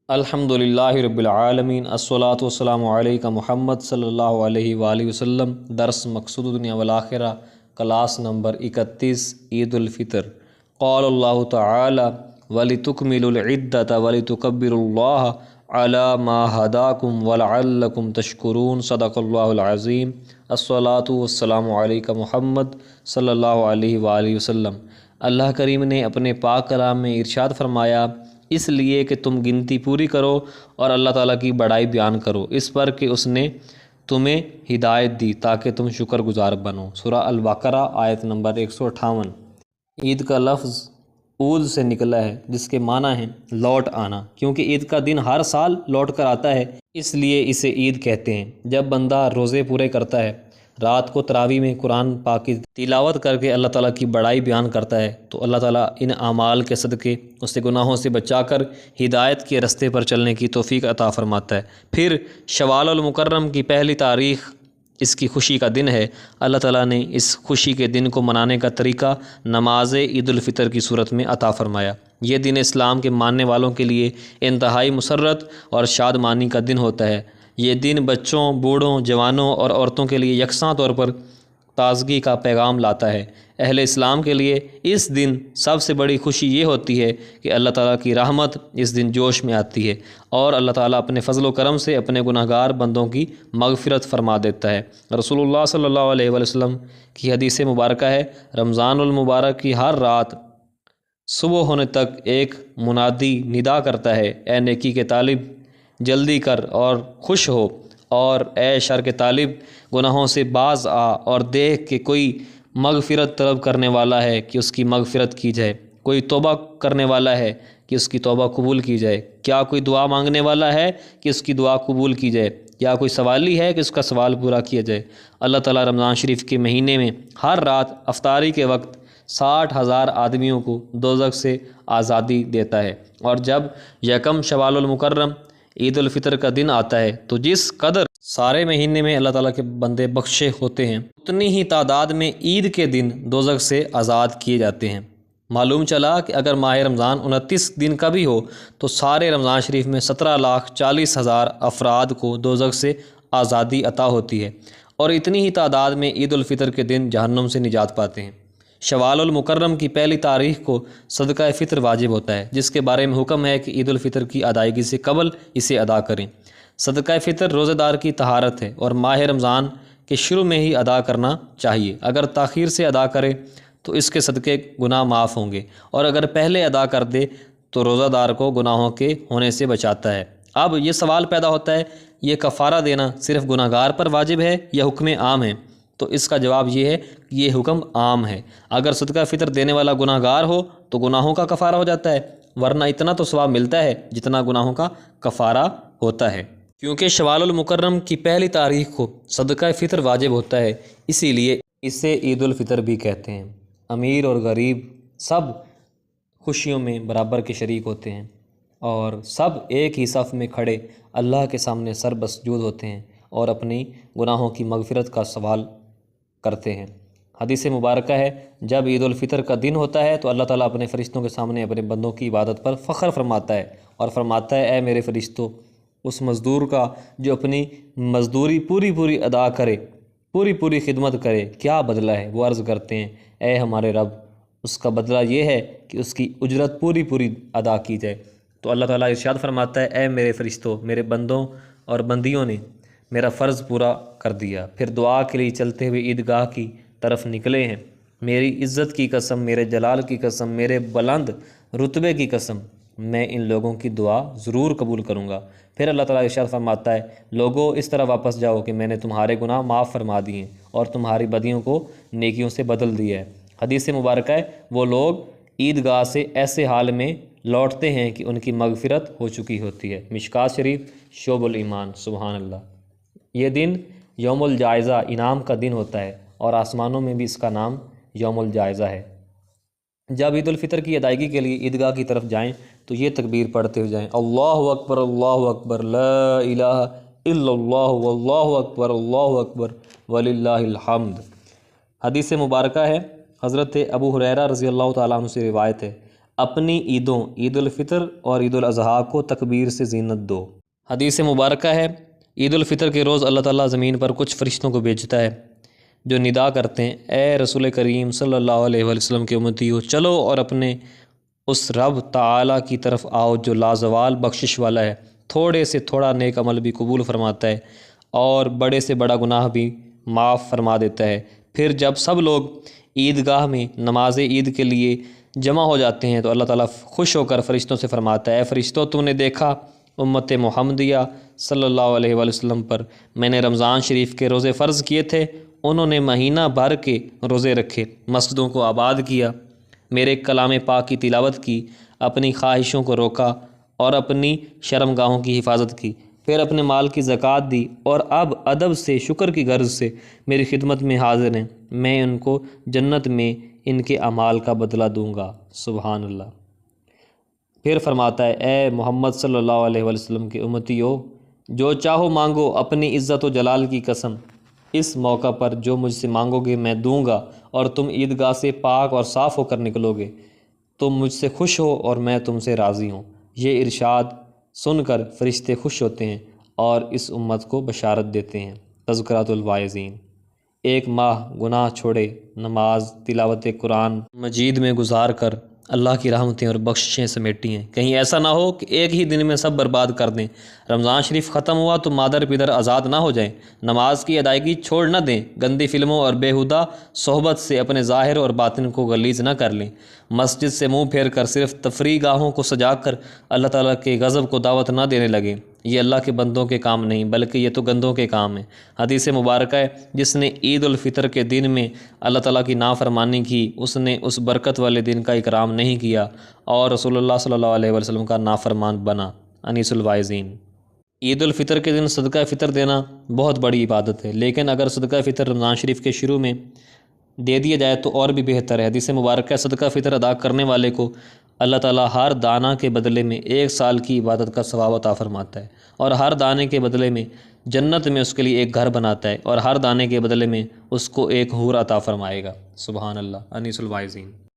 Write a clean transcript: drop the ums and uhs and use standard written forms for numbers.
الحمدللہ رب العالمین الصلاۃ والسلام علیک محمد صلی اللہ علیہ وآلہ وسلم۔ درس مقصود دنیا والآخرہ، کلاس نمبر 31، عید الفطر۔ قال اللہ تعالی وَلِتُكْمِلُوا الْعِدَّةَ وَلِتُكَبِّرُوا اللَّهَ عَلَى مَا هَدَاكُمْ وَلَعَلَّكُمْ تَشْكُرُونَ۔ صدق اللہ العظیم۔ الصلاۃ والسلام علیک محمد صلی اللہ علیہ وآلہ وسلم۔ اللہ کریم نے اپنے پاک کلام میں ارشاد فرمایا، اس لیے کہ تم گنتی پوری کرو اور اللہ تعالیٰ کی بڑائی بیان کرو اس پر کہ اس نے تمہیں ہدایت دی تاکہ تم شکر گزار بنو۔ سورہ البقرہ آیت نمبر 158۔ عید کا لفظ عود سے نکلا ہے، جس کے معنی ہیں لوٹ آنا، کیونکہ عید کا دن ہر سال لوٹ کر آتا ہے، اس لیے اسے عید کہتے ہیں۔ جب بندہ روزے پورے کرتا ہے، رات کو تراویح میں قرآن پاک کی تلاوت کر کے اللہ تعالیٰ کی بڑائی بیان کرتا ہے، تو اللہ تعالیٰ ان اعمال کے صدقے اسے گناہوں سے بچا کر ہدایت کے رستے پر چلنے کی توفیق عطا فرماتا ہے۔ پھر شوال المکرم کی پہلی تاریخ اس کی خوشی کا دن ہے۔ اللہ تعالیٰ نے اس خوشی کے دن کو منانے کا طریقہ نماز عید الفطر کی صورت میں عطا فرمایا۔ یہ دن اسلام کے ماننے والوں کے لیے انتہائی مسرت اور شادمانی کا دن ہوتا ہے۔ یہ دن بچوں، بوڑھوں، جوانوں اور عورتوں کے لیے یکساں طور پر تازگی کا پیغام لاتا ہے۔ اہل اسلام کے لیے اس دن سب سے بڑی خوشی یہ ہوتی ہے کہ اللہ تعالیٰ کی رحمت اس دن جوش میں آتی ہے اور اللہ تعالیٰ اپنے فضل و کرم سے اپنے گناہگار بندوں کی مغفرت فرما دیتا ہے۔ رسول اللہ صلی اللہ علیہ وسلم کی حدیث مبارکہ ہے، رمضان المبارک کی ہر رات صبح ہونے تک ایک منادی ندا کرتا ہے، اے نیکی کے طالب جلدی کر اور خوش ہو، اور اے شر کے طالب گناہوں سے باز آ اور دیکھ کہ کوئی مغفرت طلب کرنے والا ہے کہ اس کی مغفرت کی جائے، کوئی توبہ کرنے والا ہے کہ اس کی توبہ قبول کی جائے، کیا کوئی دعا مانگنے والا ہے کہ اس کی دعا قبول کی جائے، یا کوئی سوالی ہے کہ اس کا سوال پورا کیا جائے۔ اللہ تعالیٰ رمضان شریف کے مہینے میں ہر رات افطاری کے وقت 60,000 آدمیوں کو دوزخ سے آزادی دیتا ہے، اور جب یکم شوال المکرم عید الفطر کا دن آتا ہے تو جس قدر سارے مہینے میں اللہ تعالیٰ کے بندے بخشے ہوتے ہیں، اتنی ہی تعداد میں عید کے دن دوزخ سے آزاد کیے جاتے ہیں۔ معلوم چلا کہ اگر ماہ رمضان 29 دن کا بھی ہو تو سارے رمضان شریف میں 17,40,000 افراد کو دوزخ سے آزادی عطا ہوتی ہے، اور اتنی ہی تعداد میں عید الفطر کے دن جہنم سے نجات پاتے ہیں۔ شوال المکرم کی پہلی تاریخ کو صدقہ فطر واجب ہوتا ہے، جس کے بارے میں حکم ہے کہ عید الفطر کی ادائیگی سے قبل اسے ادا کریں۔ صدقہ فطر روزہ دار کی طہارت ہے اور ماہ رمضان کے شروع میں ہی ادا کرنا چاہیے۔ اگر تاخیر سے ادا کرے تو اس کے صدقے گناہ معاف ہوں گے، اور اگر پہلے ادا کر دے تو روزہ دار کو گناہوں کے ہونے سے بچاتا ہے۔ اب یہ سوال پیدا ہوتا ہے، یہ کفارہ دینا صرف گناہ گار پر واجب ہے یا حکم عام ہے؟ تو اس کا جواب یہ ہے کہ یہ حکم عام ہے۔ اگر صدقہ فطر دینے والا گناہ گار ہو تو گناہوں کا کفارہ ہو جاتا ہے، ورنہ اتنا تو ثواب ملتا ہے جتنا گناہوں کا کفارہ ہوتا ہے۔ کیونکہ شوال المکرم کی پہلی تاریخ کو صدقہ فطر واجب ہوتا ہے، اسی لیے اسے عید الفطر بھی کہتے ہیں۔ امیر اور غریب سب خوشیوں میں برابر کے شریک ہوتے ہیں، اور سب ایک ہی صف میں کھڑے اللہ کے سامنے سر بسجود ہوتے ہیں اور اپنی گناہوں کی مغفرت کا سوال کرتے ہیں۔ حدیث مبارکہ ہے، جب عید الفطر کا دن ہوتا ہے تو اللہ تعالیٰ اپنے فرشتوں کے سامنے اپنے بندوں کی عبادت پر فخر فرماتا ہے اور فرماتا ہے، اے میرے فرشتوں، اس مزدور کا جو اپنی مزدوری پوری ادا کرے، پوری خدمت کرے، کیا بدلہ ہے؟ وہ عرض کرتے ہیں، اے ہمارے رب، اس کا بدلہ یہ ہے کہ اس کی اجرت پوری ادا کی جائے۔ تو اللہ تعالیٰ ارشاد فرماتا ہے، اے میرے فرشتوں، میرے بندوں اور بندیوں نے میرا فرض پورا کر دیا، پھر دعا کے لیے چلتے ہوئے عیدگاہ کی طرف نکلے ہیں۔ میری عزت کی قسم، میرے جلال کی قسم، میرے بلند رتبے کی قسم، میں ان لوگوں کی دعا ضرور قبول کروں گا۔ پھر اللہ تعالیٰ ارشاد فرماتا ہے، لوگو اس طرح واپس جاؤ کہ میں نے تمہارے گناہ معاف فرما دیے اور تمہاری بدیوں کو نیکیوں سے بدل دیا ہے۔ حدیث مبارکہ ہے، وہ لوگ عیدگاہ سے ایسے حال میں لوٹتے ہیں کہ ان کی مغفرت ہو چکی ہوتی ہے۔ مشکات شریف شعب الایمان۔ سبحان اللہ۔ یہ دن یوم الجائزہ، انعام کا دن ہوتا ہے، اور آسمانوں میں بھی اس کا نام یوم الجائزہ ہے۔ جب عید الفطر کی ادائیگی کے لیے عیدگاہ کی طرف جائیں تو یہ تکبیر پڑھتے ہوئے جائیں، اللہ اکبر لا الہ الا اللہ واللہ اکبر وللہ الحمد۔ حدیث مبارکہ ہے، حضرت ابو ہریرہ رضی اللہ تعالیٰ عنہ سے روایت ہے، اپنی عیدوں عید الفطر اور عید الاضحیٰ کو تکبیر سے زینت دو۔ حدیث مبارکہ ہے، عید الفطر کے روز اللہ تعالیٰ زمین پر کچھ فرشتوں کو بھیجتا ہے جو ندا کرتے ہیں، اے رسول کریم صلی اللہ علیہ وآلہ وسلم کے امتیو، چلو اور اپنے اس رب تعالیٰ کی طرف آؤ جو لازوال بخشش والا ہے، تھوڑے سے تھوڑا نیک عمل بھی قبول فرماتا ہے اور بڑے سے بڑا گناہ بھی معاف فرما دیتا ہے۔ پھر جب سب لوگ عیدگاہ میں نماز عید کے لیے جمع ہو جاتے ہیں تو اللہ تعالیٰ خوش ہو کر فرشتوں سے فرماتا ہے، اے فرشتوں، تم نے دیکھا امت محمدیہ صلی اللہ علیہ وآلہ وسلم پر میں نے رمضان شریف کے روزے فرض کیے تھے، انہوں نے مہینہ بھر کے روزے رکھے، مسجدوں کو آباد کیا، میرے کلام پاک کی تلاوت کی، اپنی خواہشوں کو روکا اور اپنی شرمگاہوں کی حفاظت کی، پھر اپنے مال کی زکوٰۃ دی، اور اب ادب سے شکر کی غرض سے میری خدمت میں حاضر ہیں، میں ان کو جنت میں ان کے اعمال کا بدلہ دوں گا۔ سبحان اللہ۔ پھر فرماتا ہے، اے محمد صلی اللہ علیہ وآلہ وسلم کے امتیو، جو چاہو مانگو، اپنی عزت و جلال کی قسم، اس موقع پر جو مجھ سے مانگو گے میں دوں گا، اور تم عیدگاہ سے پاک اور صاف ہو کر نکلو گے، تم مجھ سے خوش ہو اور میں تم سے راضی ہوں۔ یہ ارشاد سن کر فرشتے خوش ہوتے ہیں اور اس امت کو بشارت دیتے ہیں۔ تذکرۃ الواعظین۔ ایک ماہ گناہ چھوڑے، نماز، تلاوت قرآن مجید میں گزار کر اللہ کی رحمتیں اور بخششیں سمیٹی ہیں، کہیں ایسا نہ ہو کہ ایک ہی دن میں سب برباد کر دیں۔ رمضان شریف ختم ہوا تو مادر پدر آزاد نہ ہو جائیں، نماز کی ادائیگی چھوڑ نہ دیں، گندی فلموں اور بیہودہ صحبت سے اپنے ظاہر اور باطن کو غلیظ نہ کر لیں، مسجد سے منہ پھیر کر صرف تفریح گاہوں کو سجا کر اللہ تعالیٰ کے غضب کو دعوت نہ دینے لگیں، یہ اللہ کے بندوں کے کام نہیں بلکہ یہ تو گندوں کے کام ہیں۔ حدیث مبارکہ ہے، جس نے عید الفطر کے دن میں اللہ تعالیٰ کی نافرمانی کی، اس نے اس برکت والے دن کا اکرام نہیں کیا اور رسول اللہ صلی اللہ علیہ وسلم کا نافرمان بنا۔ انیس الواعظین۔ عید الفطر کے دن صدقہ فطر دینا بہت بڑی عبادت ہے، لیکن اگر صدقہ فطر رمضان شریف کے شروع میں دے دیا جائے تو اور بھی بہتر ہے۔ حدیث مبارکہ ہے، صدقہ فطر ادا کرنے والے کو اللہ تعالیٰ ہر دانہ کے بدلے میں 1 سال کی عبادت کا ثواب عطا فرماتا ہے، اور ہر دانے کے بدلے میں جنت میں اس کے لیے ایک گھر بناتا ہے، اور ہر دانے کے بدلے میں اس کو ایک حور عطا فرمائے گا۔ سبحان اللہ۔ انیس الواعظین۔